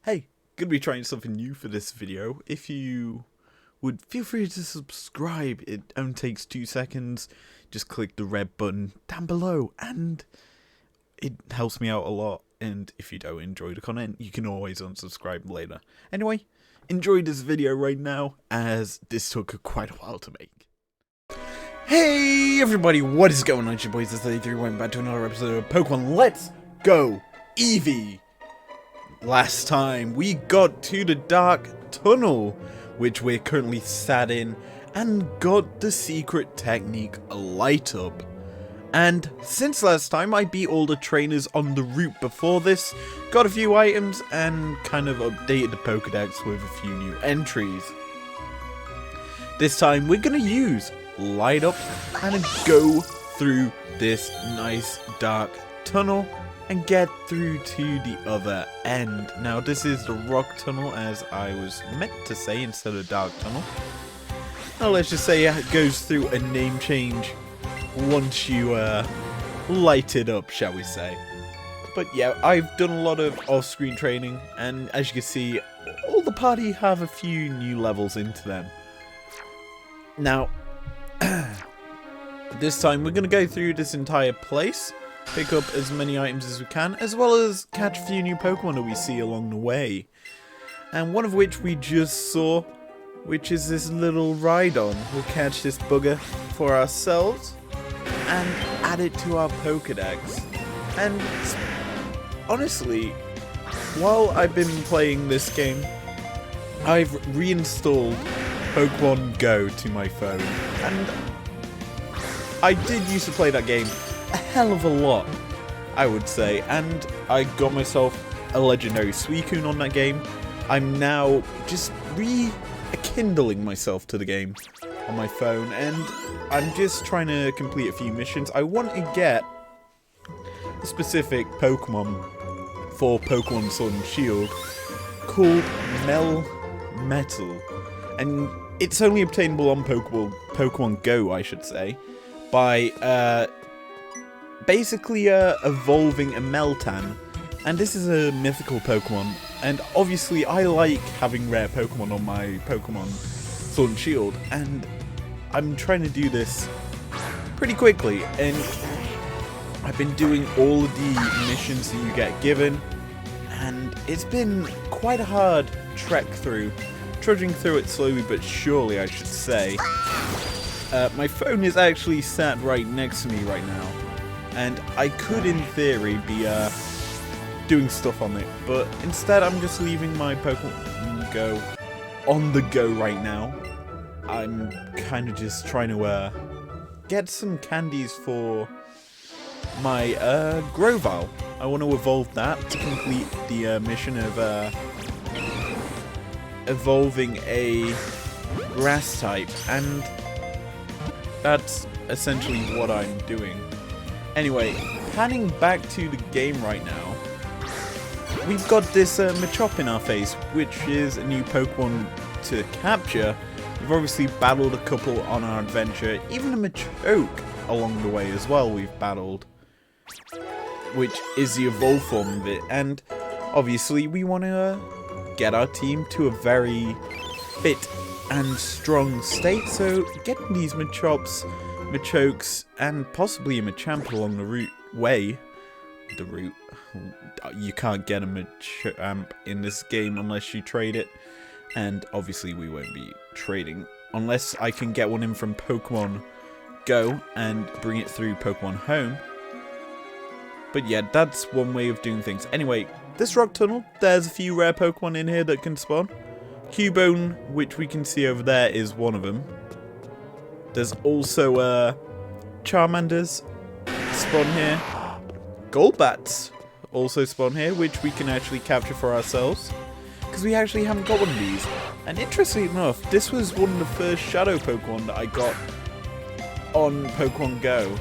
Hey, gonna be trying something new for this video. If you would feel free to subscribe, it only takes 2 seconds. Just click the red button down below and it helps me out a lot. And if you don't enjoy the content, you can always unsubscribe later. Anyway, enjoy this video right now, as this took quite a while to make. Hey everybody, what is going on? It's your boys, izlogic.business. Welcome back to another episode of Pokemon Let's Go Eevee. Last time we got to the Dark Tunnel, which we're currently sat in, and got the secret technique Light Up. And since last time I beat all the trainers on the route before this, got a few items, and kind of updated the Pokédex with a few new entries. This time we're going to use Light Up and go through this nice dark tunnel and get through to the other end. Now this is the rock tunnel, as I was meant to say, instead of dark tunnel. Now let's just say it goes through a name change once you light it up, shall we say. But yeah, I've done a lot of off-screen training, and as you can see, all the party have a few new levels into them. Now this time we're going to go through this entire place, pick up as many items as we can, as well as catch a few new Pokemon that we see along the way. And one of which we just saw, which is this little Rhydon. We'll catch this bugger for ourselves and add it to our Pokédex. And honestly, while I've been playing this game, I've reinstalled Pokemon Go to my phone. And I did used to play that game a hell of a lot, I would say, and I got myself a legendary Suicune on that game. I'm now just rekindling myself to the game on my phone, and I'm just trying to complete a few missions. I want to get a specific Pokemon for Pokemon Sword and Shield called Metal, and it's only obtainable on Pokemon Go, I should say, by basically evolving a Meltan. And this is a mythical Pokemon, and obviously I like having rare Pokemon on my Pokemon Sword and Shield, and I'm trying to do this pretty quickly, and I've been doing all of the missions that you get given, and it's been quite a hard trek through, trudging through it slowly but surely, I should say. My phone is actually sat right next to me right now, and I could, in theory, be doing stuff on it, but instead I'm just leaving my Pokemon Go on the go right now. I'm kind of just trying to get some candies for my Grovyle. I want to evolve that to complete the mission of evolving a grass type, and that's essentially what I'm doing. Anyway, panning back to the game right now, we've got this Machop in our face, which is a new Pokemon to capture. We've obviously battled a couple on our adventure, even a Machoke along the way as well we've battled, which is the evolved form of it. And obviously we want to get our team to a very fit and strong state, so getting these Machokes, and possibly a Machamp along the route. You can't get a Machamp in this game unless you trade it, and obviously we won't be trading unless I can get one in from Pokemon Go and bring it through Pokemon Home. But yeah, that's one way of doing things. Anyway, this rock tunnel, there's a few rare Pokemon in here that can spawn. Cubone, which we can see over there, is one of them. There's also Charmanders spawn here. Golbats also spawn here, which we can actually capture for ourselves, because we actually haven't got one of these. And interestingly enough, this was one of the first Shadow Pokemon that I got on Pokemon Go.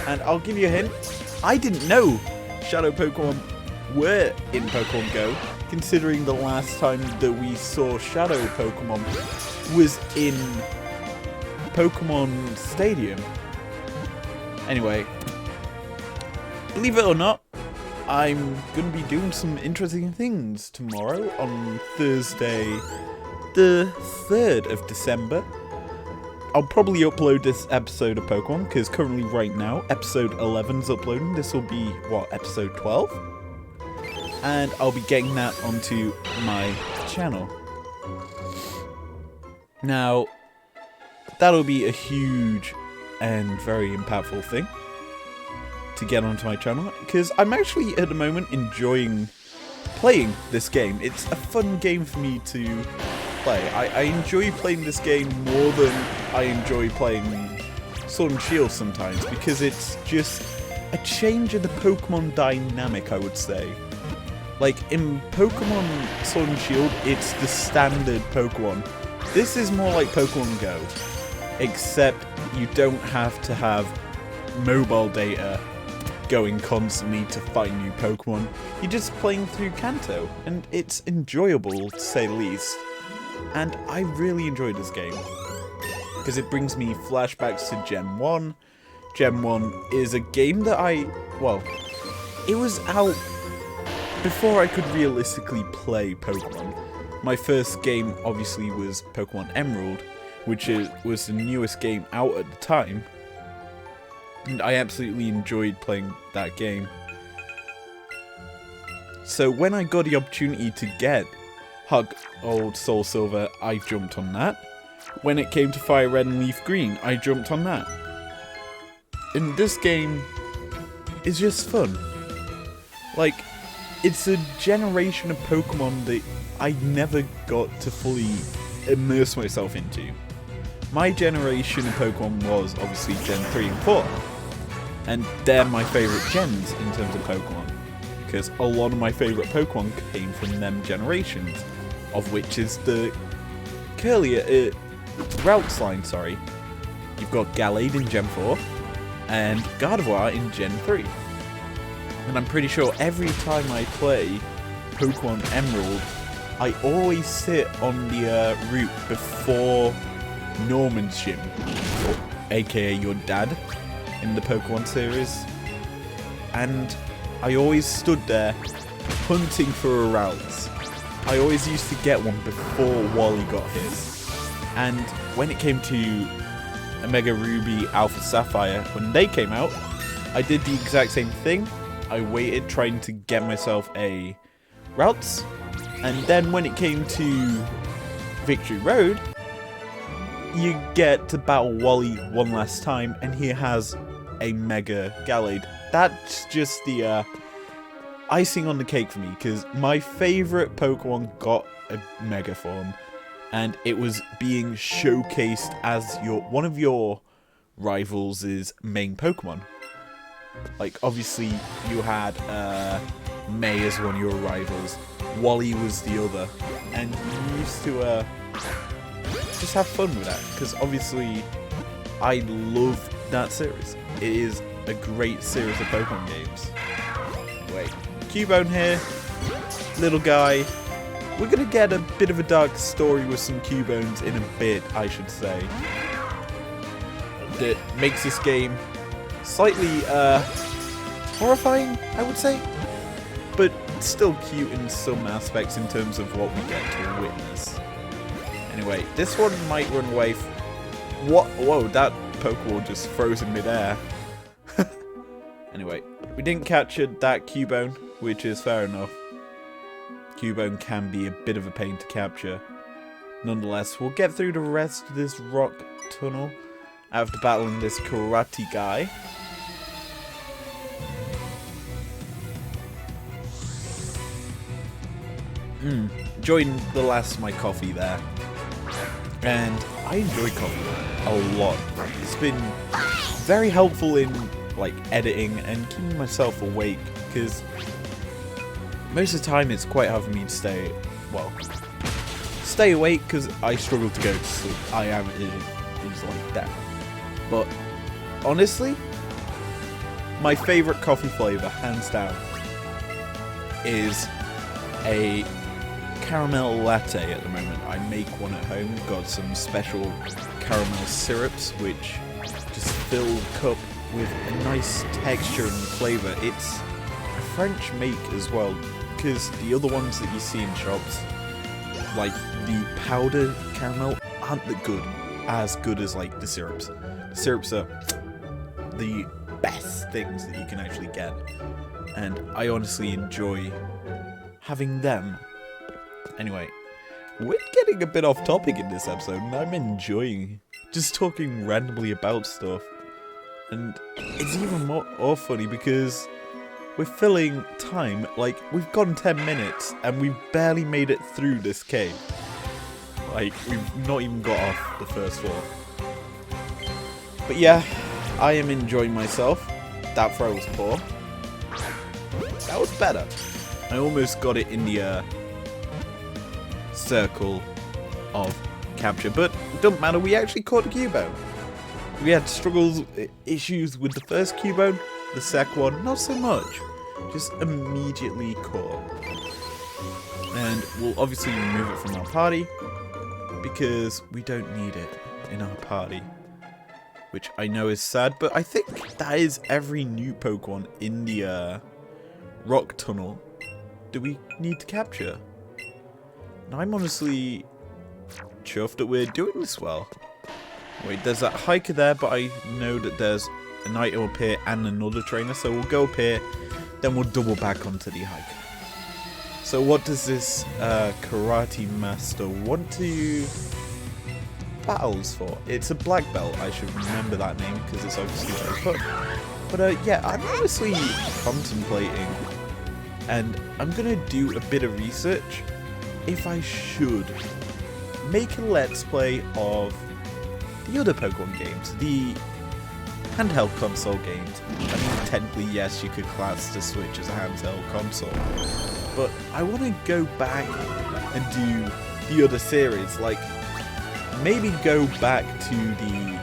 And I'll give you a hint, I didn't know Shadow Pokemon were in Pokemon Go, considering the last time that we saw Shadow Pokemon was in Pokemon Stadium. Anyway, believe it or not, I'm going to be doing some interesting things tomorrow on Thursday, the 3rd of December. I'll probably upload this episode of Pokemon, because currently right now, episode 11's uploading. This will be, episode 12? And I'll be getting that onto my channel. Now, that'll be a huge and very impactful thing to get onto my channel, because I'm actually at the moment enjoying playing this game. It's a fun game for me to play. I enjoy playing this game more than I enjoy playing Sword and Shield sometimes, because it's just a change of the Pokemon dynamic, I would say. Like, in Pokemon Sword and Shield, it's the standard Pokemon. This is more like Pokemon Go, except you don't have to have mobile data going constantly to find new Pokemon. You're just playing through Kanto, and it's enjoyable, to say the least. And I really enjoy this game, because it brings me flashbacks to Gen 1. Gen 1 is a game that it was out before I could realistically play Pokemon. My first game, obviously, was Pokemon Emerald, which was the newest game out at the time. And I absolutely enjoyed playing that game. So when I got the opportunity to get Hug Old Soul Silver, I jumped on that. When it came to Fire Red and Leaf Green, I jumped on that. And this game is just fun. Like, it's a generation of Pokemon that I never got to fully immerse myself into. My generation of Pokemon was obviously Gen 3 and 4. And they're my favourite gens in terms of Pokemon, because a lot of my favourite Pokemon came from them generations, of which is the Routes line, sorry. You've got Gallade in Gen 4, and Gardevoir in Gen 3. And I'm pretty sure every time I play Pokemon Emerald, I always sit on the route before Norman's gym, or aka your dad, in the Pokemon series. And I always stood there hunting for a Routes. I always used to get one before Wally got his. And when it came to Omega Ruby, Alpha Sapphire, when they came out, I did the exact same thing. I waited trying to get myself a Routes. And then when it came to Victory Road, you get to battle Wally one last time, and he has a Mega Gallade. That's just the icing on the cake for me, because my favourite Pokemon got a Mega form, and it was being showcased as one of your rivals' main Pokemon. Like, obviously, you had May as one of your rivals, Wally was the other, and you used to just have fun with that, because obviously I love that series. It is a great series of Pokemon games. Wait, Cubone here, little guy. We're gonna get a bit of a dark story with some Cubones in a bit, I should say, that makes this game slightly horrifying, I would say, but still cute in some aspects in terms of what we get to witness. Anyway, this one might run away. What? Whoa, that Pokeball just froze in midair. Anyway, we didn't capture that Cubone, which is fair enough. Cubone can be a bit of a pain to capture. Nonetheless, we'll get through the rest of this rock tunnel after battling this karate guy. Enjoying the last of my coffee there. And I enjoy coffee a lot. It's been very helpful in like editing and keeping myself awake, because most of the time it's quite hard for me to stay awake, because I struggle to go to sleep. I am things like that. But honestly, my favourite coffee flavour, hands down, is a caramel latte at the moment. I make one at home, got some special caramel syrups which just fill the cup with a nice texture and flavour. It's a French make as well, because the other ones that you see in shops, like the powder caramel, aren't as good as like the syrups. The syrups are the best things that you can actually get, and I honestly enjoy having them. Anyway, we're getting a bit off topic in this episode, and I'm enjoying just talking randomly about stuff. And it's even more funny because we're filling time, like we've gone 10 minutes and we've barely made it through this cave. Like, we've not even got off the first floor. But yeah, I am enjoying myself. That throw was poor. That was better. I almost got it in the circle of capture, but it doesn't matter, we actually caught a Cubone. We had issues with the first Cubone, the second one, not so much. Just immediately caught. And we'll obviously remove it from our party, because we don't need it in our party. Which I know is sad, but I think that is every new Pokemon in the rock tunnel that we need to capture. And I'm honestly chuffed that we're doing this well. Wait, there's that hiker there, but I know that there's an item up here and another trainer, so we'll go up here, then we'll double back onto the hike. So what does this karate master want to battles for? It's a black belt. I should remember that name because it's obviously very fun. But yeah, I'm honestly contemplating, and I'm gonna do a bit of research if I should make a let's play of the other Pokemon games, the handheld console games. I mean, technically, yes, you could class the Switch as a handheld console, but I want to go back and do the other series, like maybe go back to the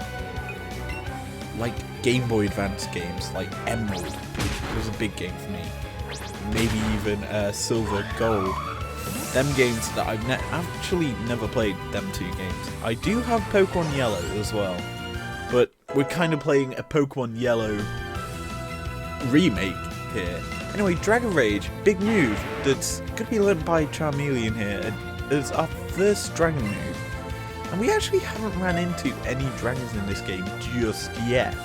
like Game Boy Advance games, like Emerald, which was a big game for me. Maybe even Silver, Gold. Them games that I've actually never played, them two games. I do have Pokemon Yellow as well, but we're kind of playing a Pokemon Yellow remake here. Anyway, Dragon Rage, big move that's going to be led by Charmeleon here. It's our first Dragon move. And we actually haven't ran into any dragons in this game just yet.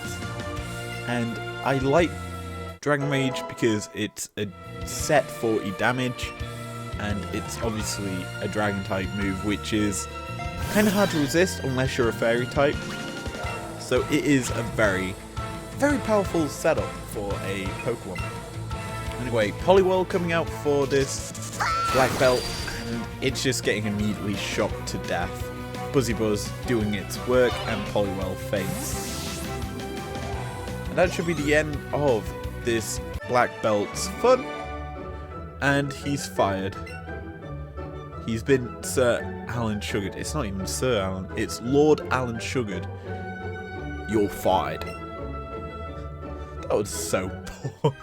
And I like Dragon Rage because it's a set 40 damage. And it's obviously a dragon type move, which is kind of hard to resist unless you're a fairy type. So it is a very, very powerful setup for a Pokemon. Anyway, Poliwhirl coming out for this black belt, and it's just getting immediately shocked to death. Buzzy Buzz doing its work, and Poliwhirl faints. And that should be the end of this black belt's fun. And he's fired. He's been Sir Alan Sugared. It's not even Sir Alan, it's Lord Alan Sugared. You're fired. That was so poor.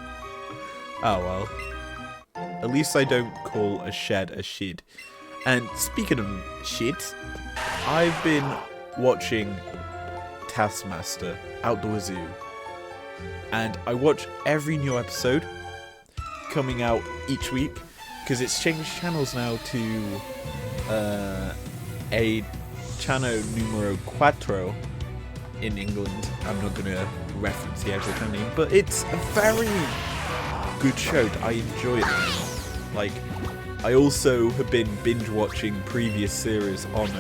Oh well. At least I don't call a shed a shid. And speaking of shit, I've been watching Taskmaster out the wazoo. And I watch every new episode coming out each week, because it's changed channels now to a channel numero cuatro in England. I'm not going to reference the actual channel name, but it's a very good show. I enjoy it. Like, I also have been binge watching previous series on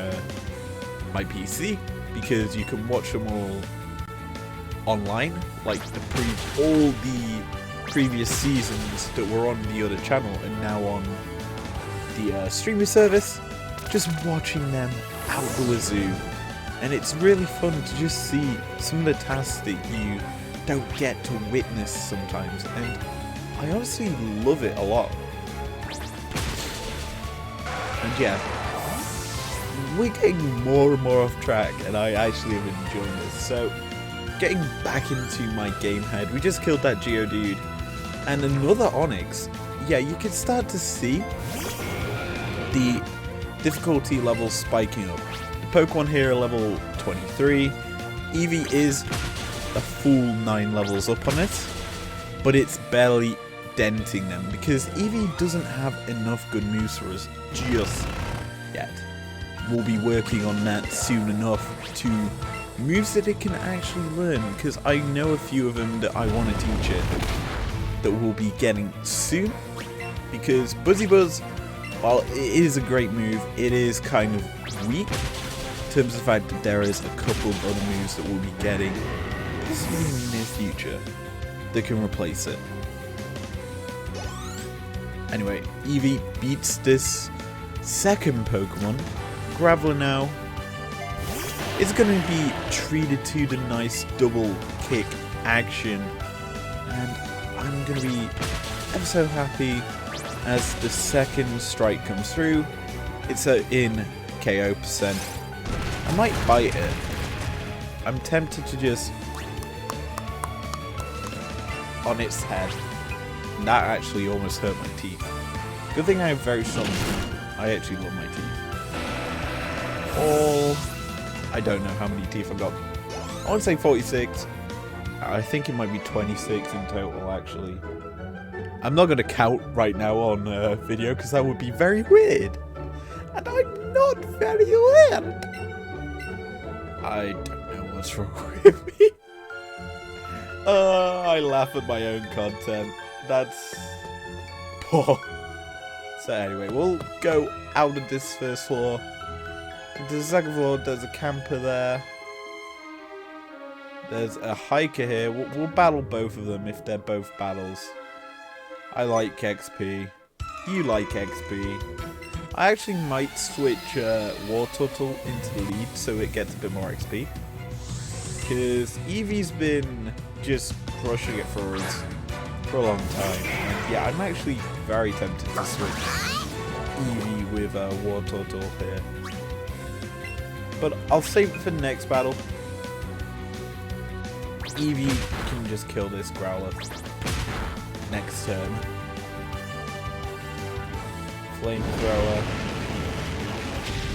my PC, because you can watch them all online, like all the previous seasons that were on the other channel and now on the streaming service, just watching them out the wazoo. And it's really fun to just see some of the tasks that you don't get to witness sometimes, and I honestly love it a lot. And yeah, we're getting more and more off track, and I actually am enjoying this. So, getting back into my game head, we just killed that Geodude. And another Onyx. Yeah, you can start to see the difficulty level spiking up. The Pokemon here are level 23. Eevee is a full 9 levels up on it, but it's barely denting them, because Eevee doesn't have enough good moves for us just yet. We'll be working on that soon enough to moves that it can actually learn, because I know a few of them that I want to teach it that we'll be getting soon, because Buzzy Buzz, while it is a great move, it is kind of weak in terms of the fact that there is a couple of other moves that we'll be getting possibly in the near future that can replace it. Anyway, Eevee beats this second Pokemon. Graveler now is going to be treated to the nice double kick action, and I'm going to be ever so happy as the second strike comes through. It's in KO percent. I might bite it. I'm tempted to just on its head. That actually almost hurt my teeth. Good thing I have very strong teeth. I actually love my teeth. I don't know how many teeth I've got. I want to say 46. I think it might be 26 in total, actually. I'm not going to count right now on video, because that would be very weird. And I'm not very weird. I don't know what's wrong with me. I laugh at my own content. That's poor. So anyway, we'll go out of this first floor. The second floor, there's a camper there. There's a hiker here. We'll battle both of them if they're both battles. I like XP. You like XP. I actually might switch War Turtle into the lead so it gets a bit more XP. Because Eevee's been just crushing it for us for a long time. And yeah, I'm actually very tempted to switch Eevee with War Turtle here. But I'll save it for the next battle. Eevee can just kill this Growler next turn. Flamethrower.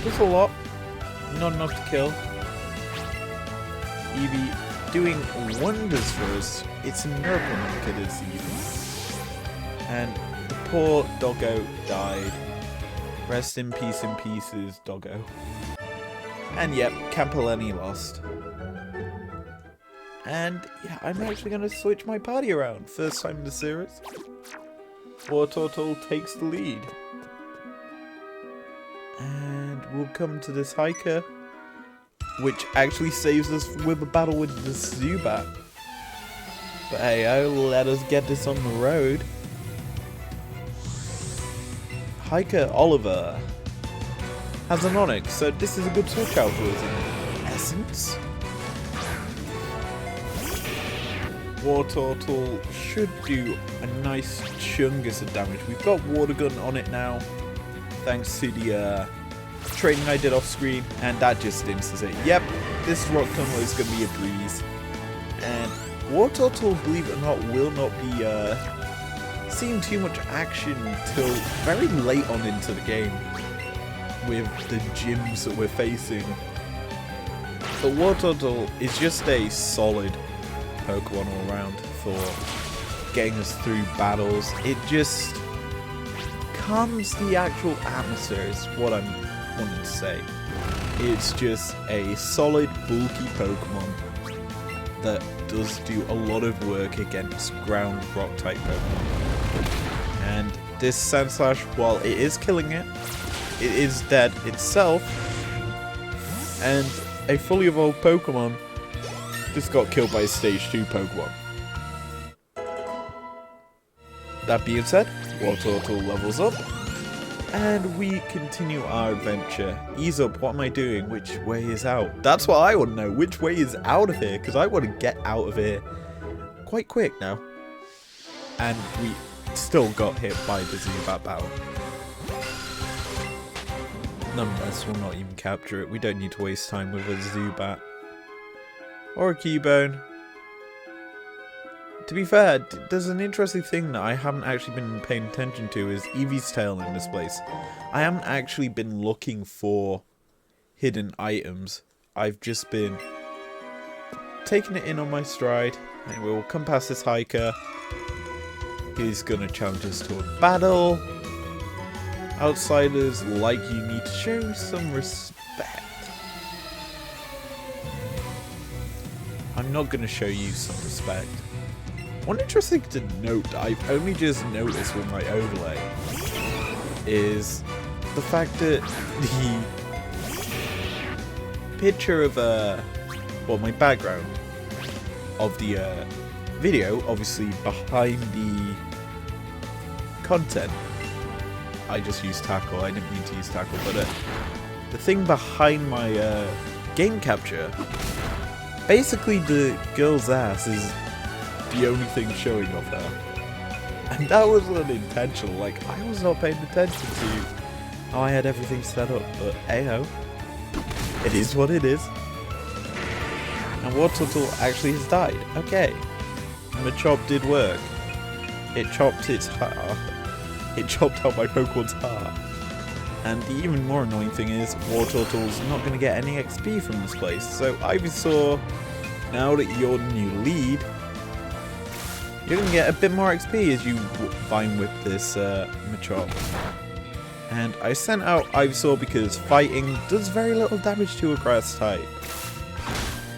Does a lot. Not enough to kill. Eevee doing wonders for us. It's a miracle look at this Eevee. And the poor doggo died. Rest in pieces, doggo. And yep, Campoleni lost. And yeah, I'm actually going to switch my party around. First time in the series. War Turtle takes the lead. And we'll come to this hiker, which actually saves us with a battle with the Zubat. But hey, let us get this on the road. Hiker Oliver has an Onyx, so this is a good switch out for us in essence. War Turtle should do a nice chungus of damage. We've got Water Gun on it now, thanks to the training I did off screen, and that just instants it. Yep, this Rock Tunnel is going to be a breeze. And War Turtle, believe it or not, will not be seeing too much action until very late on into the game with the gyms that we're facing. But War Turtle is just a solid Pokemon all around for getting us through battles. It just calms the actual atmosphere is what I'm wanting to say. It's just a solid bulky Pokemon that does do a lot of work against ground rock type Pokemon. And this Sandslash, while it is killing it, it is dead itself, and a fully evolved Pokemon just got killed by a stage 2 Pokemon. That being said, War Turtle levels up, and we continue our adventure. Ease up, what am I doing? Which way is out? That's what I want to know. Which way is out of here? Because I want to get out of here quite quick now. And we still got hit by the Zubat battle. Nonetheless, we'll not even capture it. We don't need to waste time with a Zubat. Or a Keybone. To be fair, there's an interesting thing that I haven't actually been paying attention to is Eevee's tail in this place. I haven't actually been looking for hidden items. I've just been taking it in on my stride. Anyway, we'll come past this hiker. He's gonna challenge us to a battle. Outsiders like you need to show some respect. I'm not gonna show you some respect. One interesting to note, I've only just noticed with my overlay, is the fact that the picture of well, my background of the video, obviously behind the content, I just used tackle. I didn't mean to use tackle, but the thing behind my game capture, basically the girl's ass is the only thing showing of her, and that was unintentional. Like, I was not paying attention to how I had everything set up, but hey ho, it is what it is. And War Turtle actually has died. Okay, Machop did work. It chopped its heart. It chopped out my Pokemon's heart. And the even more annoying thing is, War Turtle's not going to get any XP from this place. So Ivysaur, now that you're the new lead, you're going to get a bit more XP as you Vine Whip this Machop. And I sent out Ivysaur because fighting does very little damage to a grass type.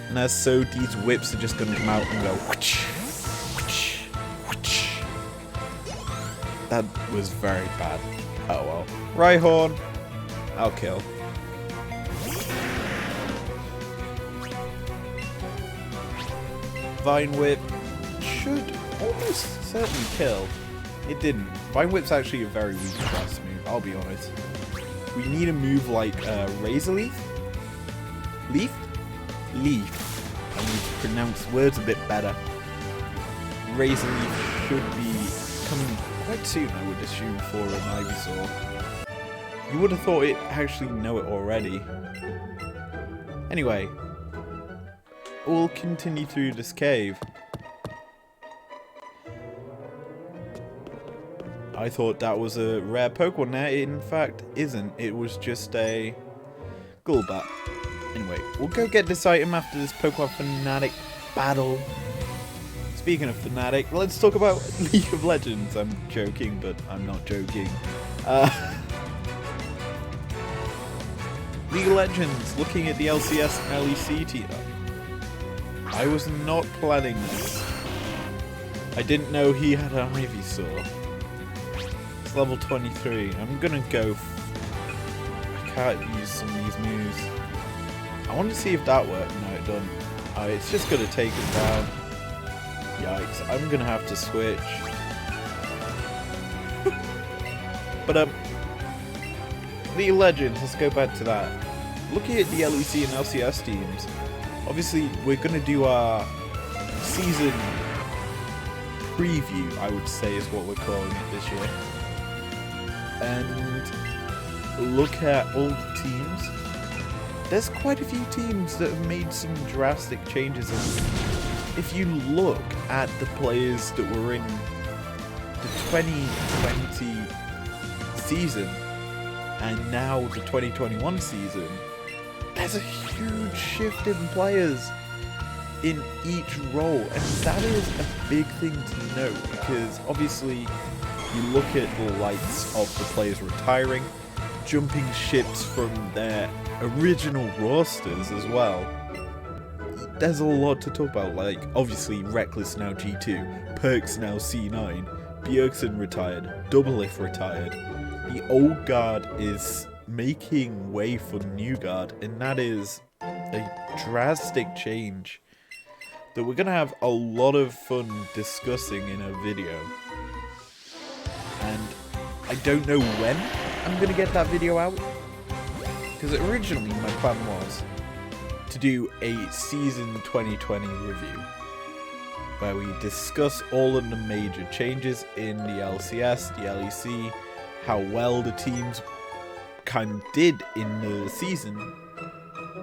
And as so, these whips are just going to come out and go whoosh, whoosh, whoosh. That was very bad. Oh well. Rhyhorn, I'll kill. Vine Whip should almost certainly kill. It didn't. Vine Whip's actually a very weak grass move, I'll be honest. We need a move like Razor Leaf? Leaf. I need to pronounce words a bit better. Razor Leaf should be coming quite soon, I would assume, for an Ivysaur. You would have thought it actually know it already. Anyway, we'll continue through this cave. I thought that was a rare Pokemon there. It in fact isn't. It was just a Golbat. Anyway, we'll go get this item after this Pokemon Fanatic battle. Speaking of Fanatic, let's talk about League of Legends. I'm joking, but I'm not joking. League of Legends, looking at the LCS and LEC team. I was not planning this. I didn't know he had an Ivysaur. It's level 23. I'm gonna go... I can't use some of these moves. I want to see if that worked. No, it doesn't. Oh, it's just gonna take him down. Yikes, I'm gonna have to switch. But League of Legends, let's go back to that. Looking at the LEC and LCS teams, obviously we're gonna do our season preview, I would say is what we're calling it this year. And look at all the teams. There's quite a few teams that have made some drastic changes, and if you look at the players that were in the 2020 season and now the 2021 season, there's a huge shift in players in each role, and that is a big thing to note, because obviously you look at the likes of the players retiring, jumping ships from their original rosters as well. There's a lot to talk about, like obviously Reckless now G2, Perks now C9, Bjergsen retired, Doublelift retired. The old guard is making way for the new guard, and that is a drastic change that we're going to have a lot of fun discussing in a video. And I don't know when I'm going to get that video out, because originally my plan was to do a season 2020 review where we discuss all of the major changes in the LCS, the LEC, how well the teams kind of did in the season,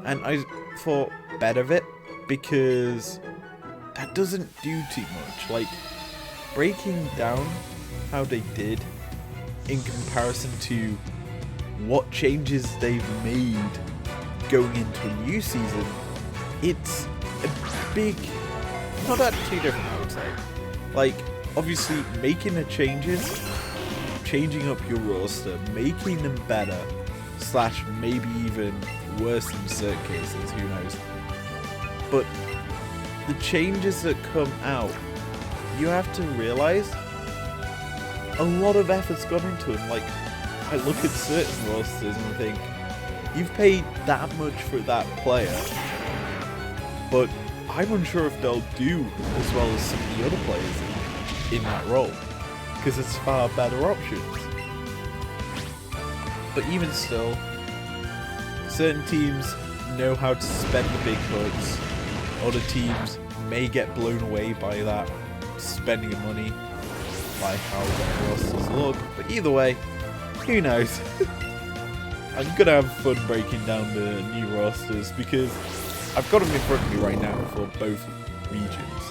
and I thought better of it because that doesn't do too much, like breaking down how they did in comparison to what changes they've made going into a new season. It's a big, not that too different I would say. Like, obviously making the changes, changing up your roster, making them better, slash maybe even worse in certain cases, who knows. But the changes that come out, you have to realize a lot of effort's gone into them. Like, I look at certain rosters and think, you've paid that much for that player, but I'm unsure if they'll do as well as some of the other players in that role, because it's far better options. But even still, certain teams know how to spend the big bucks. Other teams may get blown away by that spending of money, by how their rosters look. But either way, who knows? I'm gonna have fun breaking down the new rosters because I've got them in front of me right now for both regions.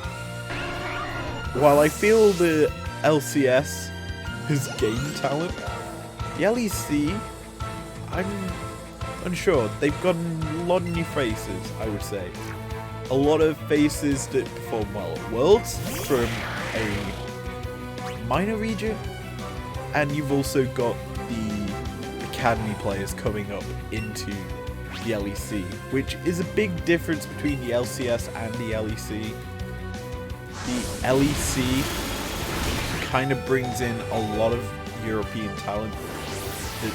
While I feel the LCS has gained talent, the LEC, I'm unsure. They've got a lot of new faces, I would say. A lot of faces that perform well at Worlds from a minor region, and you've also got the academy players coming up into the LEC, which is a big difference between the LCS and the LEC. The LEC kind of brings in a lot of European talent that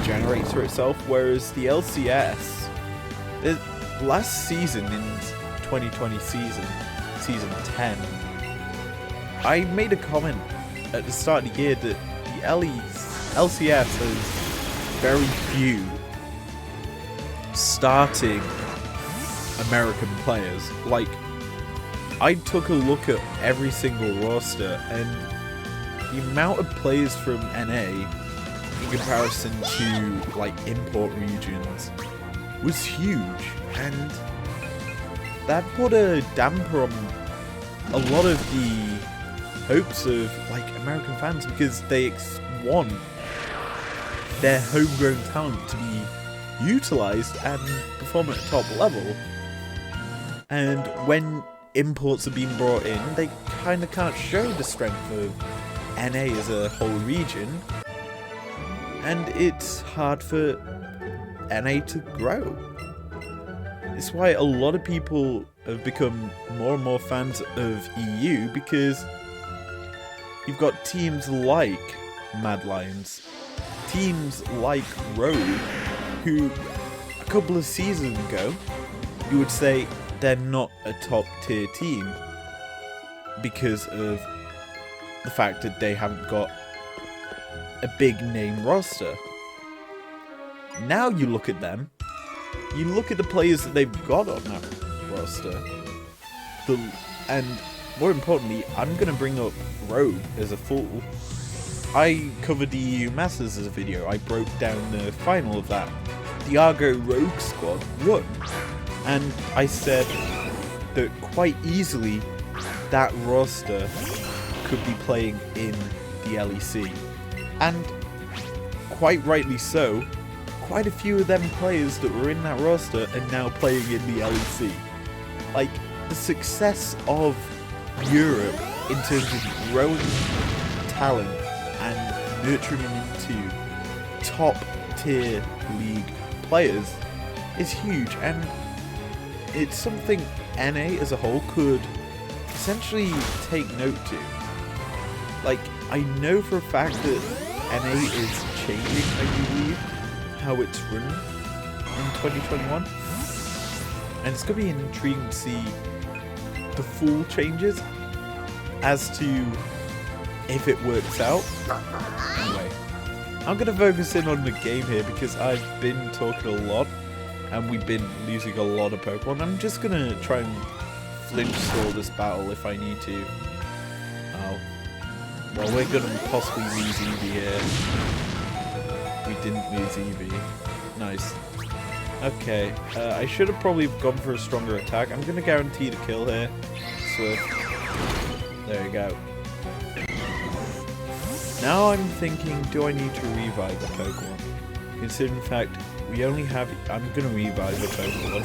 generates for itself, whereas the LCS, last season in 2020 season 10, I made a comment at the start of the year that the LCS has very few starting American players. Like, I took a look at every single roster, and the amount of players from NA in comparison to like import regions was huge, and that put a damper on a lot of the hopes of like American fans, because they want their homegrown talent to be utilized and perform at a top level. And when imports are being brought in, they kind of can't show the strength of NA as a whole region, and it's hard for NA to grow. It's why a lot of people have become more and more fans of EU, because you've got teams like Mad Lions, teams like Rogue, who a couple of seasons ago you would say they're not a top tier team because of the fact that they haven't got a big name roster. Now you look at them, you look at the players that they've got on that roster, and more importantly, I'm going to bring up Rogue as a fool. I covered the EU Masters as a video. I broke down the final of that. The Argo Rogue squad won, and I said that quite easily that roster could be playing in the LEC, and quite rightly so. Quite a few of them players that were in that roster are now playing in the LEC. Like, the success of Europe in terms of growing talent and nurturing them into top tier league players is huge, and it's something NA as a whole could essentially take note to. Like, I know for a fact that NA is changing, I believe, how it's run in 2021, and it's going to be intriguing to see the full changes as to if it works out. Anyway, I'm going to focus in on the game here because I've been talking a lot and we've been losing a lot of Pokemon. I'm just going to try and flinch stall this battle if I need to. Oh, well, we're going to possibly lose Eevee here. We didn't lose Eevee. Nice. Okay, I should have probably gone for a stronger attack. I'm going to guarantee the kill here. Swift. There you go. Now I'm thinking, do I need to revive the Pokemon? Considering the fact we only have... I'm going to revive the Pokemon.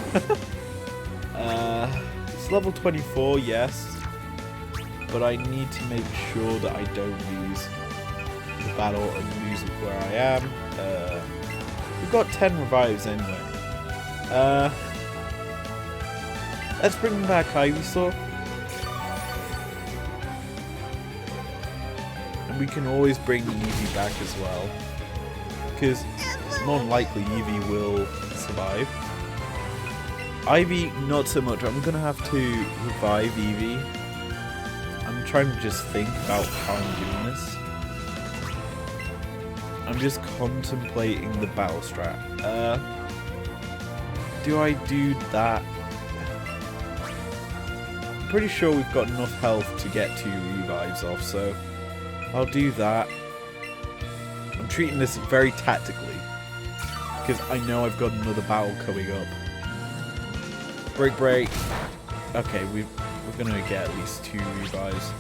It's level 24, yes. but I need to make sure that I don't lose the battle and lose where I am. We've got 10 revives anyway. Let's bring back Ivysaur. And we can always bring Eevee back as well, because more than likely Eevee will survive. Ivy, not so much. I'm gonna have to revive Eevee. I'm trying to just think about how I'm doing this. I'm just contemplating the battle strat. Do I do that? I'm pretty sure we've got enough health to get 2 revives off, so I'll do that. I'm treating this very tactically, because I know I've got another battle coming up. Break. Okay, we're gonna get at least 2 revives.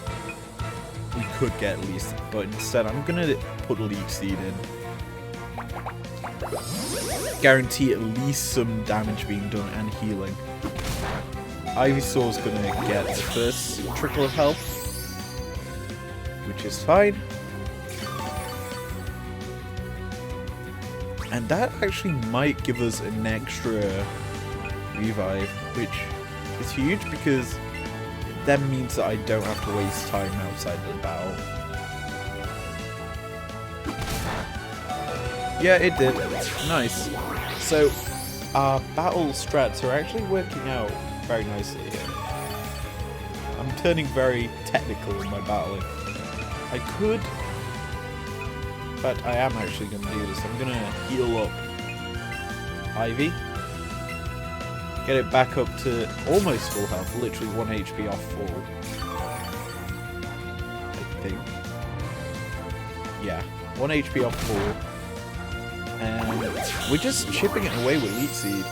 We could get at least, but instead I'm gonna put Leech Seed in. Guarantee at least some damage being done and healing. Ivysaur's gonna get the first trickle of health, which is fine. And that actually might give us an extra revive, which is huge because it then means that I don't have to waste time outside the battle. Yeah, it did. Nice. So our battle strats are actually working out very nicely here. I'm turning very technical in my battling. I could, but I am actually going to do this. I'm going to heal up Ivy. Get it back up to almost full health, literally 1 HP off full. I think. Yeah, 1 HP off full. And we're just chipping it away with Leech Seed.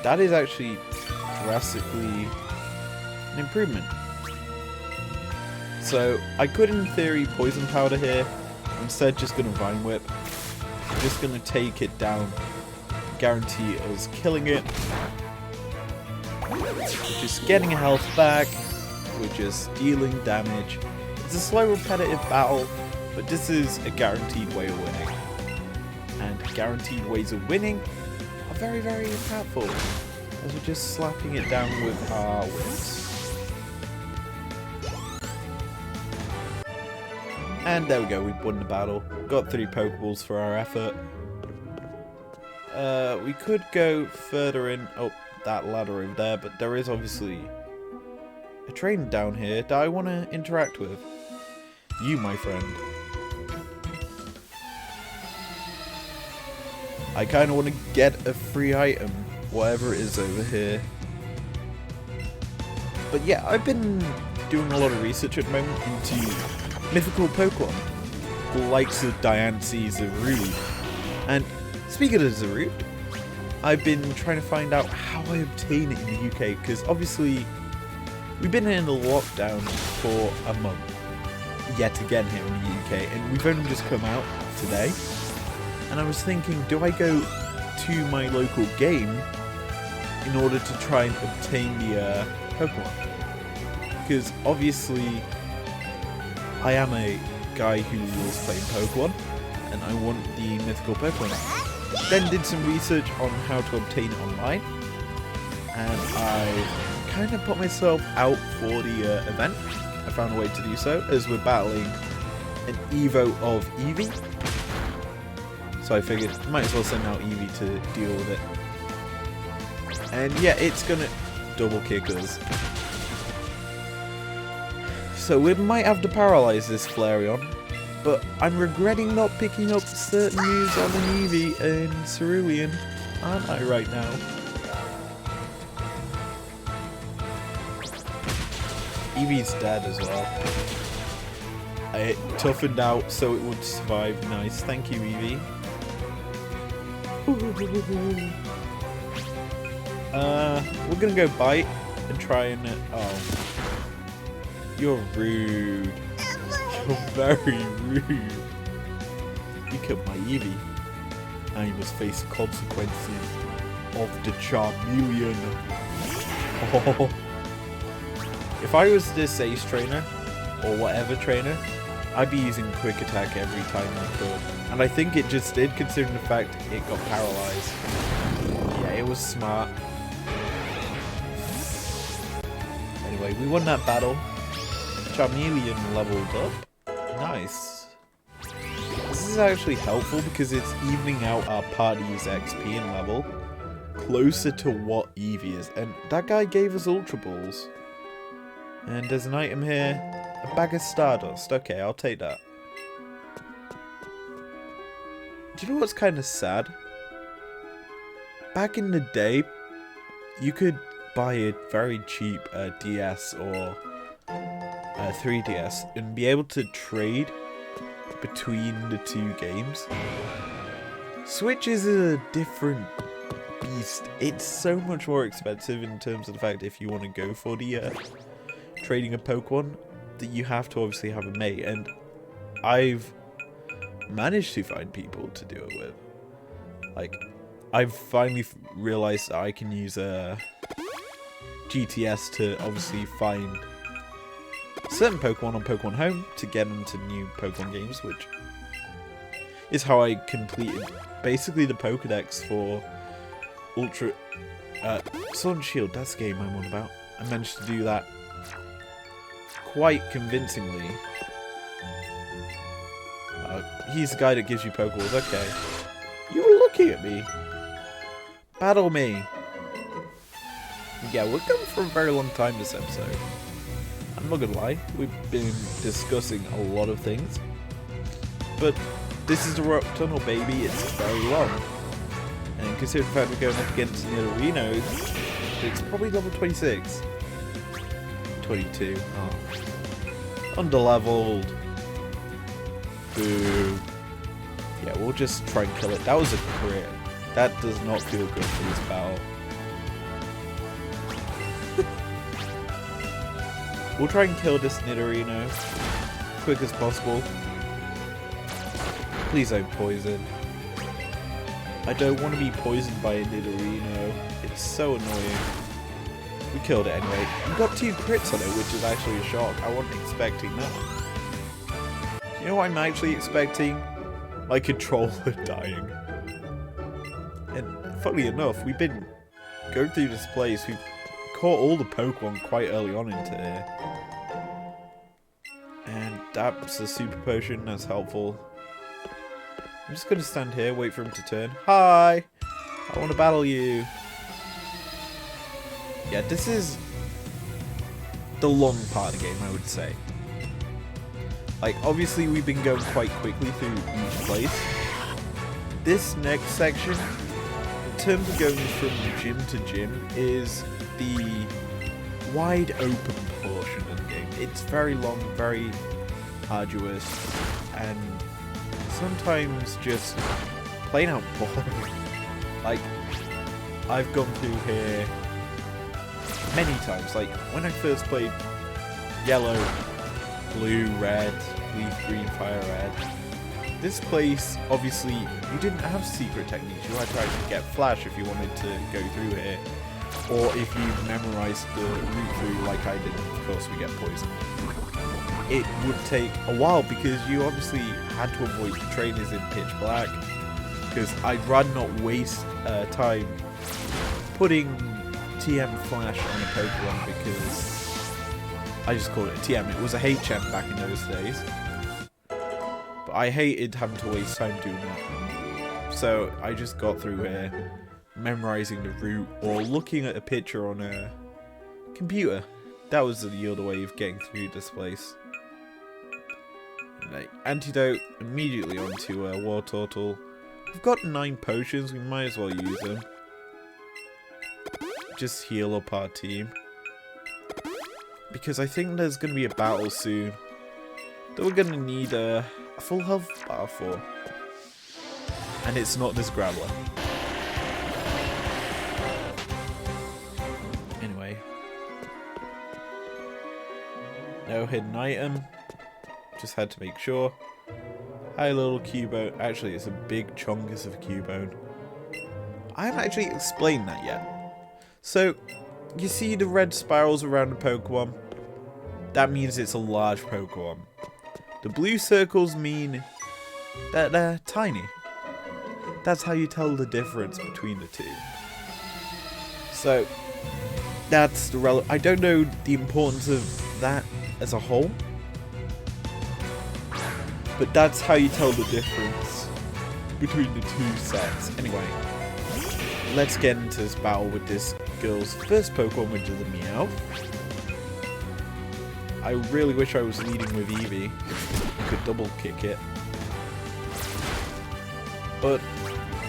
That is actually drastically an improvement. So I could in theory Poison Powder here. I'm instead just going to Vine Whip. I'm just going to take it down. Guarantee us killing it. We're just getting health back. We're just dealing damage. It's a slow repetitive battle, but this is a guaranteed way of winning. And guaranteed ways of winning are very, very impactful, as we're just slapping it down with our whips. And there we go, we won the battle. Got 3 Pokeballs for our effort. We could go further in. Oh, that ladder over there, but there is obviously a train down here that I want to interact with. You, my friend. I kind of want to get a free item, whatever it is over here. But yeah, I've been doing a lot of research at the moment into mythical Pokemon, the likes of Diancie, Zarude. And speaking of Zarude, I've been trying to find out how I obtain it in the UK, because obviously we've been in a lockdown for a month, yet again here in the UK, and we've only just come out today. And I was thinking, do I go to my local game in order to try and obtain the Pokemon? Because obviously I am a guy who loves playing Pokemon, and I want the mythical Pokemon. Then did some research on how to obtain it online, and I kind of put myself out for the event. I found a way to do so, as we're battling an Evo of Eevee. So I figured I might as well send out Eevee to deal with it. And yeah, it's gonna double kick us. So we might have to paralyze this Flareon, but I'm regretting not picking up certain moves on an Eevee and Cerulean, aren't I, right now? Eevee's dead as well. It toughened out so it would survive. Nice, thank you, Eevee. We're gonna go bite and try and oh, you're rude. You're very rude. You killed my Eevee. Now you must face the consequences of the Charmeleon. Oh. If I was this Ace trainer, or whatever trainer, I'd be using quick attack every time I could. And I think it just did, considering the fact it got paralyzed. Yeah, it was smart. Anyway, we won that battle. Charmeleon leveled up. Nice. This is actually helpful because it's evening out our party's XP and level closer to what Eevee is. And that guy gave us Ultra Balls. And there's an item here. A bag of Stardust. Okay, I'll take that. Do you know what's kind of sad? Back in the day, you could buy a very cheap DS or 3DS and be able to trade between the two games. Switch is a different beast. It's so much more expensive in terms of the fact if you want to go for the trading a Pokemon, that you have to obviously have a mate, and I've managed to find people to do it with. Like, I've finally realized that I can use a GTS to obviously find certain Pokemon on Pokemon Home to get them to new Pokemon games, which is how I completed basically the Pokedex for Ultra Sword and Shield. That's the game I'm on about. I managed to do that quite convincingly. He's the guy that gives you Pokeballs. Okay. You were looking at me. Battle me. Yeah, we're going for a very long time this episode. I'm not gonna lie, we've been discussing a lot of things. But this is the Rock Tunnel, baby. It's very long. And considering the fact we're going up against Nidorino, it's probably level 26. 22. Oh. Underleveled. Boo. Yeah, we'll just try and kill it. That was a crit. That does not feel good for this battle. We'll try and kill this Nidorino as quick as possible. Please don't poison. I don't want to be poisoned by a Nidorino. It's so annoying. We killed it anyway. We got 2 crits on it, which is actually a shock. I wasn't expecting that. You know what I'm actually expecting? My controller dying. And funnily enough, we've been going through this place. We've caught all the Pokemon quite early on into here. And that's a super potion. That's helpful. I'm just going to stand here, wait for him to turn. Hi! I want to battle you. Yeah, this is the long part of the game, I would say. Like, obviously we've been going quite quickly through each place. This next section, in terms of going from gym to gym, is the wide open portion of the game. It's very long, very arduous, and sometimes just plain out boring. Like, I've gone through here many times. Like, when I first played Yellow, Blue, Red, Leaf Green, Fire Red, this place, obviously, you didn't have secret techniques. You had to actually get Flash if you wanted to go through here. Or if you memorized the route through like I did, of course we get poisoned. It would take a while because you obviously had to avoid the trainers in pitch black. Because I'd rather not waste time putting TM Flash on a Pokemon because I just called it a TM. It was a HM back in those days. But I hated having to waste time doing that. So I just got through here, memorizing the route or looking at a picture on a computer. That was the other way of getting through this place. Like, antidote, immediately onto a War Turtle. We've got 9 potions, we might as well use them. Just heal up our team. Because I think there's going to be a battle soon that we're going to need a full health bar for. And it's not this Graveler. Anyway. No hidden item. Just had to make sure. Hi, little Cubone. Actually, it's a big chungus of a Cubone. I haven't actually explained that yet. So, you see the red spirals around the Pokemon? that means it's a large Pokemon. The blue circles mean that they're tiny. That's how you tell the difference between the two. So, that's the I don't know the importance of that as a whole, but that's how you tell the difference between the two sets. Anyway, let's get into this battle with this girl's first Pokemon, which is a Meowth. I really wish I was leading with Eevee. I could double kick it. But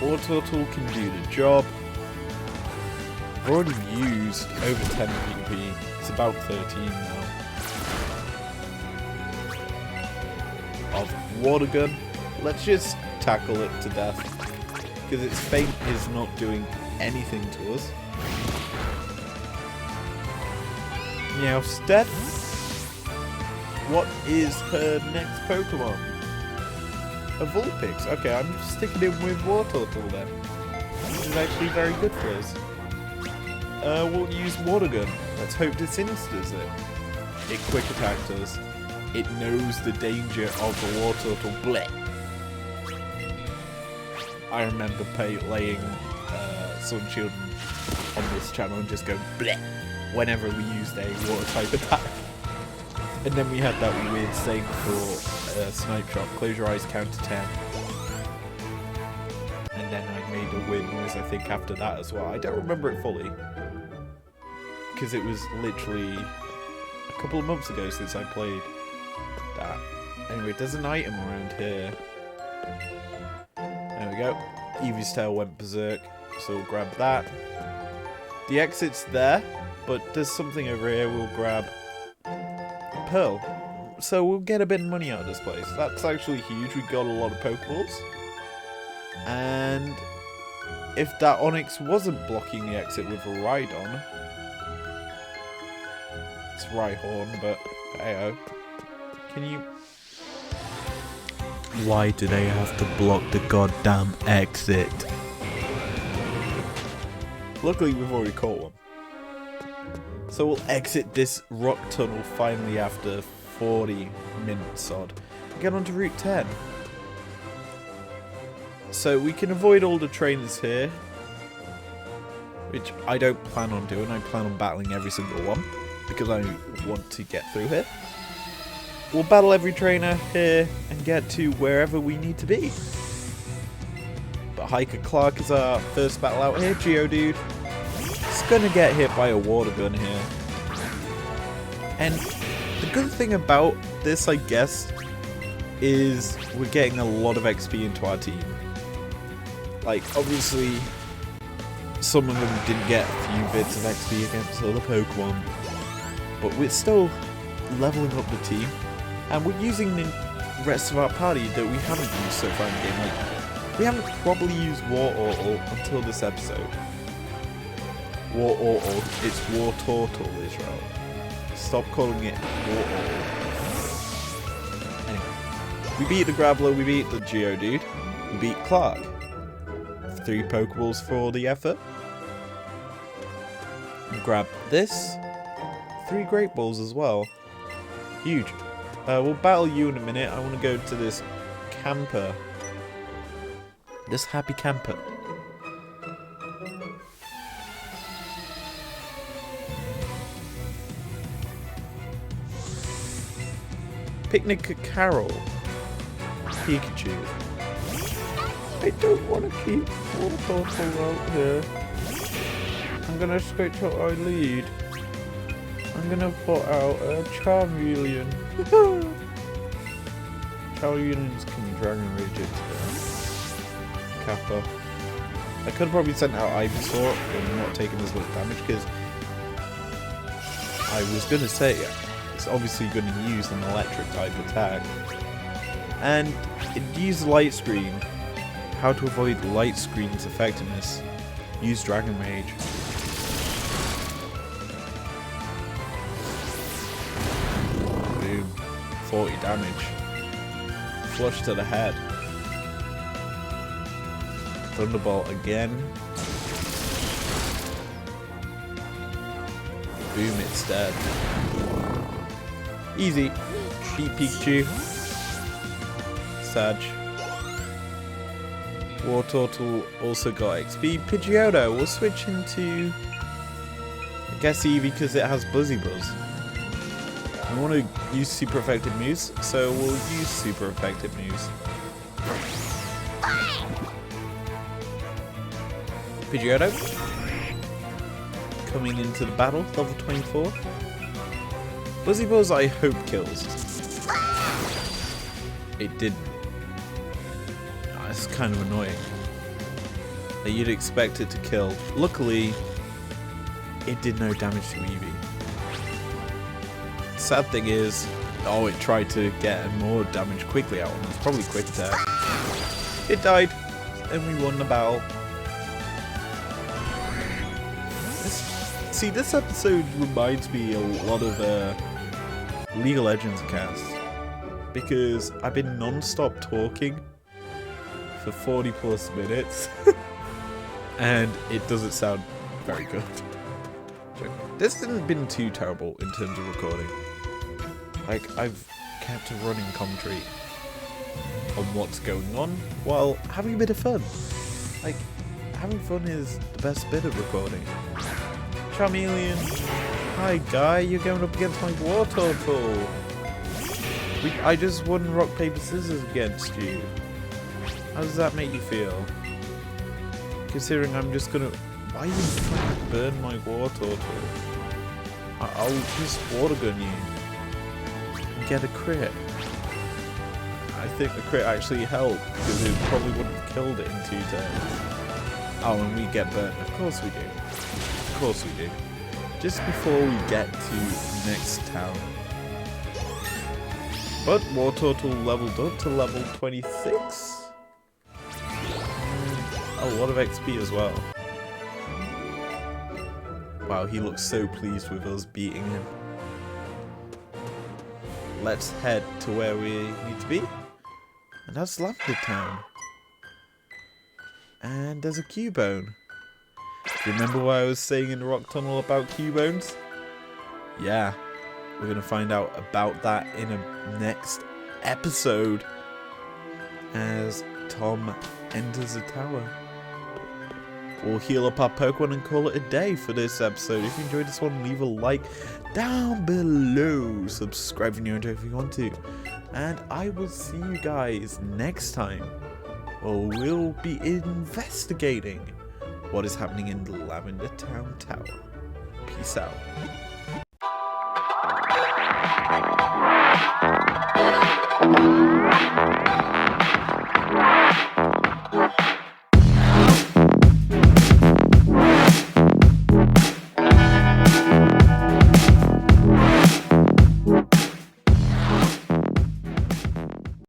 Wartortle can do the job. I've already used over 10 PP. It's about 13 now. Of Water Gun. Let's just tackle it to death. Because its fate is not doing anything to us. Meowth's dead. What is her next Pokemon? A Vulpix. Okay, I'm sticking in with Wartortle then. This is actually very good for us. We'll use Water Gun. Let's hope this instas it. It quick attacked us. It knows the danger of the Wartortle. Bleh. I remember playing Sun Shield on this channel and just go bleh whenever we used a water type attack. And then we had that weird saying for Snipe Shot, close your eyes, count to 10. And then I made a weird noise, I think, after that as well. I don't remember it fully. Because it was literally a couple of months ago since I played that. Anyway, there's an item around here. There we go. Eevee's tail went berserk, so we'll grab that. The exit's there, but there's something over here we'll grab. Pearl. So we'll get a bit of money out of this place. That's actually huge. We got a lot of Pokeballs. And if that Onix wasn't blocking the exit with a Rhydon, it's Rhyhorn, but hey-oh. Can you... Why do they have to block the goddamn exit? Luckily we've already caught one. So we'll exit this rock tunnel finally after 40 minutes odd. Get onto Route 10. So we can avoid all the trainers here, which I don't plan on doing. I plan on battling every single one because I want to get through here. We'll battle every trainer here and get to wherever we need to be. But Hiker Clark is our first battle out here. Geodude. It's gonna get hit by a water gun here. And the good thing about this, I guess, is we're getting a lot of XP into our team. Like, obviously, some of them didn't get a few bits of XP against other Pokemon, but we're still leveling up the team, and we're using the rest of our party that we haven't used so far in the game. Like, we haven't probably used Wartortle until this episode. Wartortle, it's Wartortle, Israel. Stop calling it Wartortle. Anyway, we beat the Graveler, we beat the Geodude, we beat Clark. 3 Pokeballs for the effort. Grab this. 3 Great Balls as well. Huge. We'll battle you in a minute. I want to go to this camper. This happy camper. Picnic at Carol. Pikachu. I don't want to keep Wartortle out here. I'm going to switch out our lead. I'm going to put out a Charmeleon. Charmeleons can Dragon Rage it today. Kappa. I could have probably sent out Ivysaur and not taken as much damage because I was going to say it's obviously going to use an electric type attack. And it used Light Screen. How to avoid Light Screen's effectiveness. Use Dragon Rage. Boom. 40 damage. Flush to the head. Thunderbolt again. Boom, it's dead. Easy. Beat Pikachu. Sag. War Turtle also got XP. Pidgeotto will switch into, I guess, Eevee because it has Buzzy Buzz. I want to use super effective moves, so we'll use super effective moves. Pidgeotto coming into the battle, level 24. Buzzy Buzz I hope kills. It didn't. That's kind of annoying. That you'd expect it to kill. Luckily, it did no damage to Eevee. Sad thing is, oh, it tried to get more damage quickly out of him. It's probably quick attack. It died, and we won the battle. See, this episode reminds me a lot of League of Legends cast, because I've been non-stop talking for 40 plus minutes, and it doesn't sound very good. This hasn't been too terrible in terms of recording. Like, I've kept a running commentary on what's going on while having a bit of fun. Like, having fun is the best bit of recording. Charmeleon, hi guy, you're going up against my War Turtle. I just won rock, paper, scissors against you. How does that make you feel? Considering I'm just gonna... Why are you trying to burn my War Turtle? I'll just water gun you and get a crit. I think the crit actually helped because it probably wouldn't have killed it in 2 turns. Oh, and we get burnt. Of course we do. Of course we do. Just before we get to next town. But War Turtle leveled up to level 26. A lot of XP as well. Wow, he looks so pleased with us beating him. Let's head to where we need to be. And that's Lavender Town. And there's a Cubone. Do you remember what I was saying in the rock tunnel about Cubones? Yeah, we're going to find out about that in a next episode as Tom enters the tower. We'll heal up our Pokemon and call it a day for this episode. If you enjoyed this one, leave a like down below. Subscribe if you're new if you want to. And I will see you guys next time. Well, we'll be investigating what is happening in the Lavender Town Tower. Peace out.